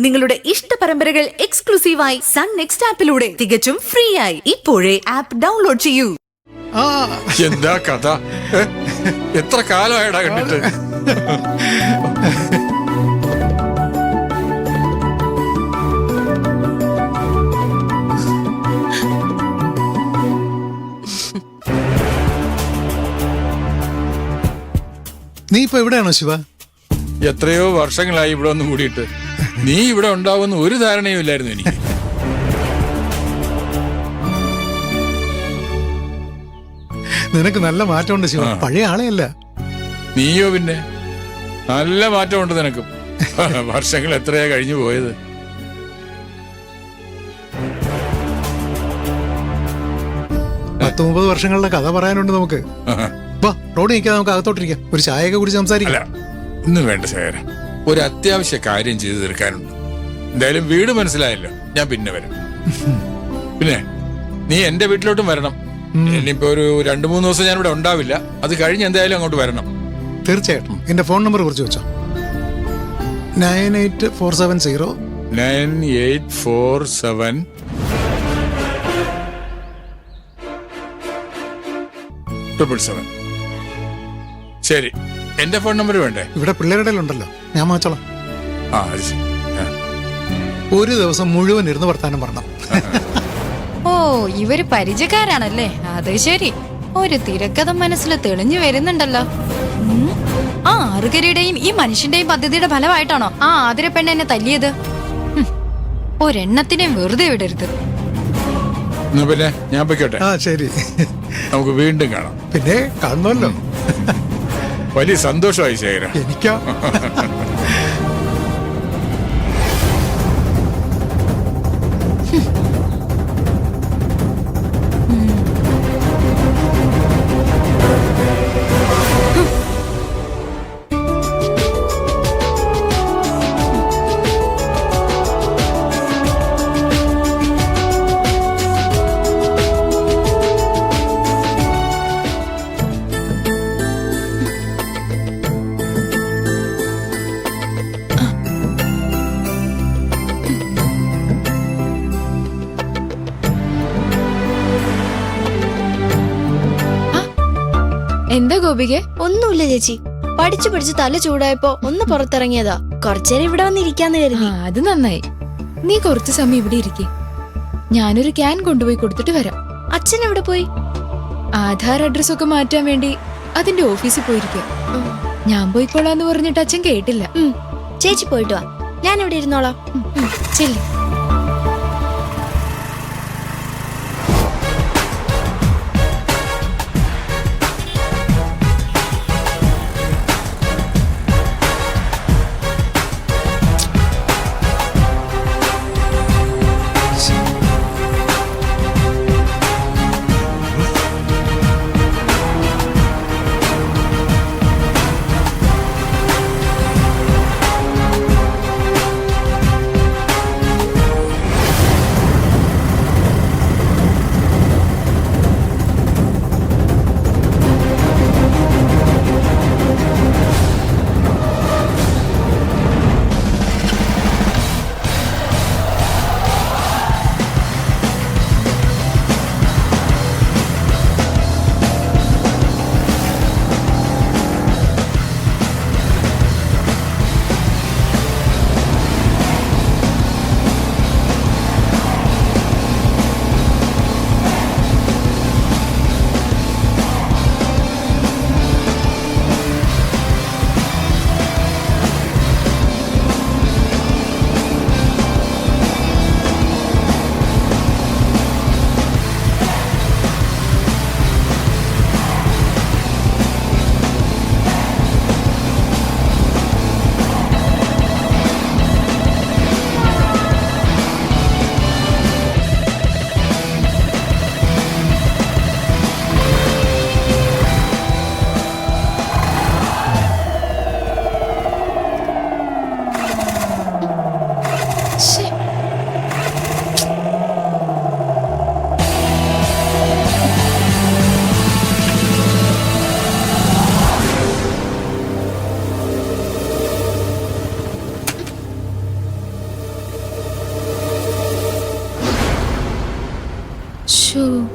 നിങ്ങളുടെ ഇഷ്ട പരമ്പരകൾ എക്സ്ക്ലൂസീവായി സൺ നെക്സ്റ്റ് ആപ്പിലൂടെ തികച്ചും ഫ്രീ ആയി. ഇപ്പോഴേ ആപ്പ് ഡൗൺലോഡ് ചെയ്യൂ. എന്താ കഥ? എത്ര കാലമായടാ കണ്ടിട്ട്? നീ ഇപ്പൊ എവിടെയാണോ ശിവ? എത്രയോ വർഷങ്ങളായി ഇവിടെ ഒന്ന് കൂടിയിട്ട്. നീ ഇവിടെ ഉണ്ടാവുന്ന ഒരു ധാരണയും ഇല്ലായിരുന്നു എനിക്ക്. നിനക്ക് നല്ല മാറ്റമുണ്ട് ശിവ, പഴയ ആളെയല്ല. നീയോ പിന്നെ നല്ല മാറ്റമുണ്ട് നിനക്കും. വർഷങ്ങൾ എത്രയാ കഴിഞ്ഞു പോയത്. പത്ത് 30 വർഷങ്ങളുടെ കഥ പറയാനുണ്ട് നമുക്ക്. വാ, റോഡ് നിൽക്കാതെ നമുക്ക് അകത്തോട്ടിരിക്കാം, ഒരു ചായയൊക്കെ കുടിച്ച് സംസാരിക്കാം. ഇന്ന് വേണ്ട ശേഖര, ഒരു അത്യാവശ്യ കാര്യം ചെയ്തു തീർക്കാനുണ്ട്. എന്തായാലും വീട് മനസ്സിലായല്ലോ, ഞാൻ പിന്നെ വരും. പിന്നെ നീ എന്റെ വീട്ടിലോട്ടും വരണം. ഇനിയിപ്പോ ഒരു 2-3 ദിവസം ഞാൻ ഇവിടെ ഉണ്ടാവില്ല. അത് കഴിഞ്ഞ് എന്തായാലും അങ്ങോട്ട് വരണം. തീർച്ചയായിട്ടും. എന്റെ ഫോൺ നമ്പർ കുറിച്ച് വെച്ചോ. 98470 9847 777. ശരി, എന്റെ ഫോൺ നമ്പർ വേണ്ടേ? ഇവിടെ പിള്ളേരുടെ ഉണ്ടല്ലോ, ഞാൻ വാങ്ങിച്ചോളാം. ആ, അത് ശരി. ഒരു ദിവസം മുഴുവൻ ഇരുന്ന് വർത്താനം പറഞ്ഞു. ഓ, ഇവര് പരിചയക്കാരാണല്ലേ? അത് ശരി. ഒരു തിരക്കഥ മനസ്സിൽ തെളിഞ്ഞു വരുന്നുണ്ടല്ലോ. ആ ആറുകരുടെയും ഈ മനുഷ്യന്റെയും പദ്ധതിയുടെ ഫലമായിട്ടാണോ ആ ആതിര പെണ്ണ് എന്നെ തല്ലിയത്? ഒരെണ്ണത്തിനെയും വെറുതെ വിടരുത്. പിന്നെ ഞാൻ പൊയ്ക്കോട്ടെ. ആ ശരി, നമുക്ക് വീണ്ടും കാണാം. പിന്നെ കാണുമല്ലോ. വലിയ സന്തോഷമായി ശേഖര. എനിക്കാ. എന്താ ഗോപികെ? ഒന്നുമില്ല ചേച്ചി, പഠിച്ചു പഠിച്ച് തല ചൂടായപ്പോ ഒന്ന് പുറത്തിറങ്ങിയതാ. കുറച്ചേരം ഇവിടെ വന്നിരിക്കാന്ന് കരുതി. അത് നന്നായി. നീ കുറച്ചു സമയം ഇവിടെ ഇരിക്കെ. ഞാനൊരു ക്യാൻ കൊണ്ടുപോയി കൊടുത്തിട്ട് വരാം. അച്ഛൻ എവിടെ പോയി? ആധാർ അഡ്രസ് ഒക്കെ മാറ്റാൻ വേണ്ടി അതിന്റെ ഓഫീസിൽ പോയിരിക്കുക. ഞാൻ പോയിക്കോളാന്ന് പറഞ്ഞിട്ട് അച്ഛൻ കേട്ടില്ല. ചേച്ചി പോയിട്ട് വാ, ഞാൻ ഇവിടെ ഇരുന്നോളാം. ചെല്ലി.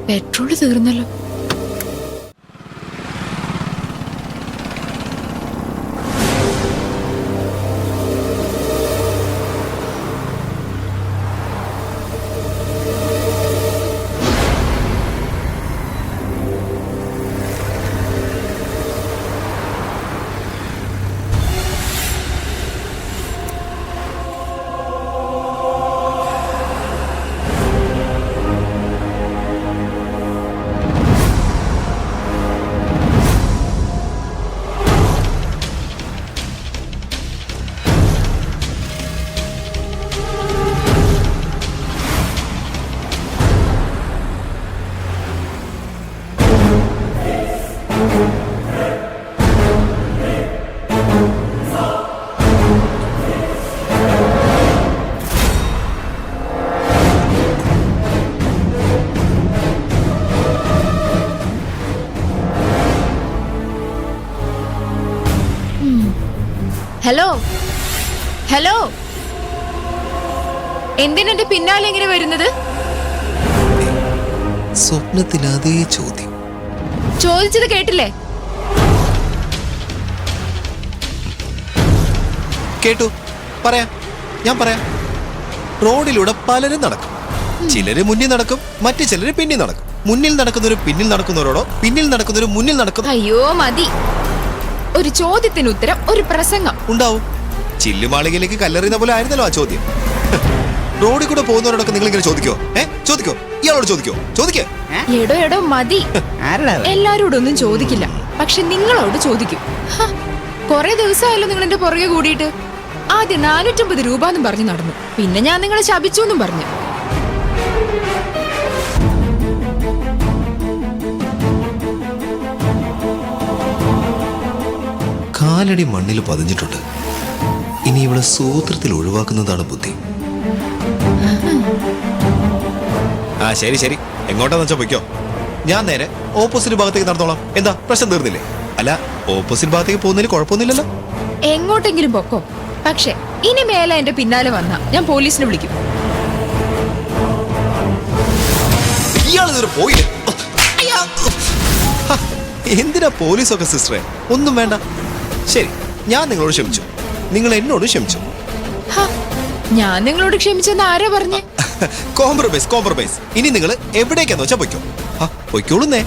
പെട്രോള് തീർന്നല്ലോ. ഹലോ ഹലോ, എന്തിനെന്റെ പിന്നാലെ എങ്ങനെ വരുന്നത്? സ്വപ്നത്തിൽ അതേ ചോദ്യം. ചോദിച്ചത് കേട്ടില്ലേ? കേട്ടു, പറയാം, ഞാൻ പറയാം. റോഡിലൂടെ പലരും നടക്കും. ചിലര് മുന്നിൽ നടക്കും, മറ്റു ചിലര് പിന്നിൽ നടക്കും. മുന്നിൽ നടക്കുന്നവര് പിന്നിൽ നടക്കുന്നവരോടോ, പിന്നിൽ നടക്കുന്നവര് മുന്നിൽ നടക്കുന്നു. അയ്യോ മതി, ഒരു ചോദ്യത്തിന് ഉത്തരം, ഒരു പ്രസംഗം. ഉണ്ടാവും. ചില്ലുമാളികയിലേക്ക് കല്ലെറിയുന്ന പോലെ ആയിരുന്നല്ലോ ആ ചോദ്യം. റോഡിൽ കൂടെ പോകുന്നവരോടൊക്കെ നിങ്ങൾ ഇങ്ങനെ ചോദിക്കോ? ചോദിക്കോ? ഇയാളോട് ചോദിക്കോ? ചോദിക്കേ. എടോ മതി. എല്ലാരോടൊന്നും ചോദിക്കില്ല, പക്ഷെ നിങ്ങളോട് ചോദിക്കും. കൊറേ ദിവസമായല്ലോ നിങ്ങൾ എന്റെ പുറകെ കൂടിയിട്ട്. ആദ്യം 450 രൂപ എന്നും പറഞ്ഞു നടന്നു, പിന്നെ ഞാൻ നിങ്ങളെ ശപിച്ചു എന്നും പറഞ്ഞു. കാലടി മണ്ണിൽ പതിഞ്ഞിട്ടുണ്ട്. ഇനി ഇവിടെ സൂത്രത്തിൽ ഒഴിവാക്കുന്നതാണ് ബുദ്ധി. ആ ശരി ശരി, എങ്ങോട്ടാന്ന് വെച്ചാ പൊയ്ക്കോ. ഞാൻ നേരെ ഓപ്പോസിറ്റ് ഭാഗത്തേക്ക് നടന്നോളാം. എന്താ പ്രശ്നം തീർന്നില്ലേ? അല്ല, ഓപ്പോസിറ്റ് ഭാഗത്തേക്ക് പോകുന്നതിൽ കുഴപ്പമൊന്നുമില്ലല്ലോ. എങ്ങോട്ടെങ്കിലും പൊക്കോ, പക്ഷെ ഇനി മേലെ എന്റെ പിന്നാലെ വന്നാ ഞാൻ പോലീസിനെ വിളിക്കും. ഇയാളിതുവരെ പോയില്ലേ? എന്തിനാ പോലീസൊക്കെ സിസ്റ്ററെ? ഒന്നും വേണ്ട. ശരി, ഞാൻ നിങ്ങളോട് ക്ഷമിച്ചു, നിങ്ങൾ എന്നോട് ക്ഷമിച്ചു. ഞാൻ നിങ്ങളോട് ക്ഷമിച്ചെന്ന് ആരാ പറഞ്ഞേ? Compromise compromise. ഇനി നിങ്ങൾ എവിടേക്കാന്ന് വെച്ചാ പൊയ്ക്കോ. പൊയ്ക്കോളുന്നേ.